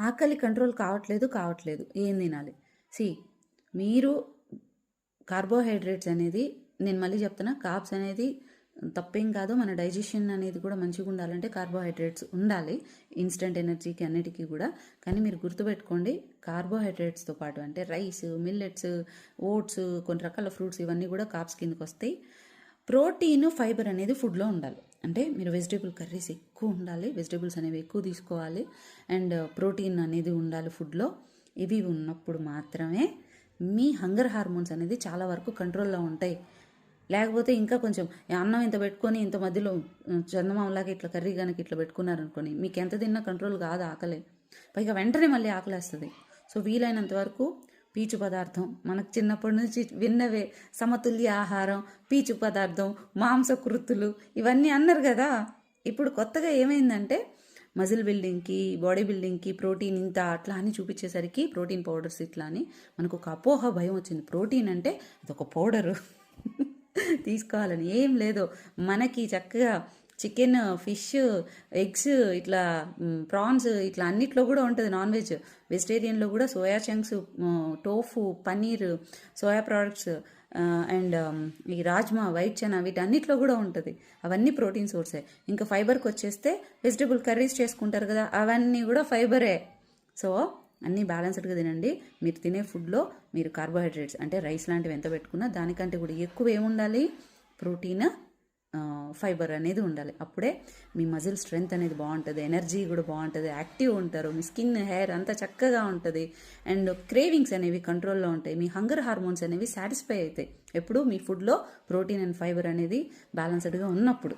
ఆకలి కంట్రోల్ కావట్లేదు ఏం తినాలి? మీరు కార్బోహైడ్రేట్స్ అనేది, నేను మళ్ళీ చెప్తున్నా, కార్బ్స్ అనేది తప్పేం కాదు. మన డైజెషన్ అనేది కూడా మంచిగా ఉండాలంటే కార్బోహైడ్రేట్స్ ఉండాలి, ఇన్స్టెంట్ ఎనర్జీకి అన్నిటికీ కూడా. కానీ మీరు గుర్తుపెట్టుకోండి, కార్బోహైడ్రేట్స్తో పాటు అంటే రైస్, మిల్లెట్స్, ఓట్స్, కొన్ని రకాల ఫ్రూట్స్, ఇవన్నీ కూడా కార్బ్స్ కిందకి వస్తాయి. ప్రోటీన్, ఫైబర్ అనేది ఫుడ్లో ఉండాలి. అంటే మీరు వెజిటేబుల్ కర్రీస్ ఎక్కువ ఉండాలి, వెజిటేబుల్స్ అనేవి ఎక్కువ తీసుకోవాలి, అండ్ ప్రోటీన్ అనేది ఉండాలి ఫుడ్లో. ఇవి ఉన్నప్పుడు మాత్రమే మీ హంగర్ హార్మోన్స్ అనేది చాలా వరకు కంట్రోల్లో ఉంటాయి. లేకపోతే ఇంకా కొంచెం అన్నం ఇంత పెట్టుకొని ఇంత మధ్యలో చందమామలాగా ఇట్లా కర్రీ కనుక ఇట్లా పెట్టుకున్నారనుకోని మీకు ఎంత తిన్నా కంట్రోల్ కాదు ఆకలి, పైగా వెంటనే మళ్ళీ ఆకలేస్తుంది. సో వీలైనంత వరకు పీచు పదార్థం, మనకు చిన్నప్పటి నుంచి విన్నవే, సమతుల్య ఆహారం, పీచు పదార్థం, మాంసకృత్తులు, ఇవన్నీ అన్నారు కదా. ఇప్పుడు కొత్తగా ఏమైందంటే మజిల్ బిల్డింగ్కి, బాడీ బిల్డింగ్కి ప్రోటీన్ ఇంత అట్లా అని చూపించేసరికి, ప్రోటీన్ పౌడర్స్ ఇట్లా అని మనకు ఒక అపోహ, భయం వచ్చింది. ప్రోటీన్ అంటే అదొక పౌడరు తీసుకోవాలని ఏం లేదు. మనకి చక్కగా చికెన్, ఫిష్, ఎగ్స్, ఇట్లా ప్రాన్స్, ఇట్లా అన్నిట్లో కూడా ఉంటుంది నాన్ వెజ్. వెజిటేరియన్లో కూడా soya chunks, tofu, paneer, soya products, and ఈ రాజ్మా, వైట్ చనా, వీటన్నిటిలో కూడా ఉంటుంది. అవన్నీ ప్రోటీన్ సోర్సే. ఇంకా ఫైబర్కి వచ్చేస్తే వెజిటబుల్ కర్రీస్ చేసుకుంటారు కదా, అవన్నీ కూడా ఫైబరే. సో అన్నీ బ్యాలెన్స్డ్గా తినండి. మీరు తినే ఫుడ్లో మీరు కార్బోహైడ్రేట్స్ అంటే రైస్ లాంటివి ఎంత పెట్టుకున్నా దానికంటే కూడా ఎక్కువ ఏముండాలి? ప్రోటీన్, ఫైబర్ అనేది ఉండాలి. అప్పుడే మీ మజిల్ స్ట్రెంగ్త్ అనేది బాగుంటుంది, ఎనర్జీ కూడా బాగుంటుంది, యాక్టివ్ ఉంటారు, మీ స్కిన్, హెయిర్ అంతా చక్కగా ఉంటుంది, అండ్ క్రేవింగ్స్ అనేవి కంట్రోల్లో ఉంటాయి, మీ హంగర్ హార్మోన్స్ అనేవి సాటిస్ఫై అవుతాయి ఎప్పుడు మీ ఫుడ్లో ప్రోటీన్ అండ్ ఫైబర్ అనేది బ్యాలెన్స్డ్గా ఉన్నప్పుడు.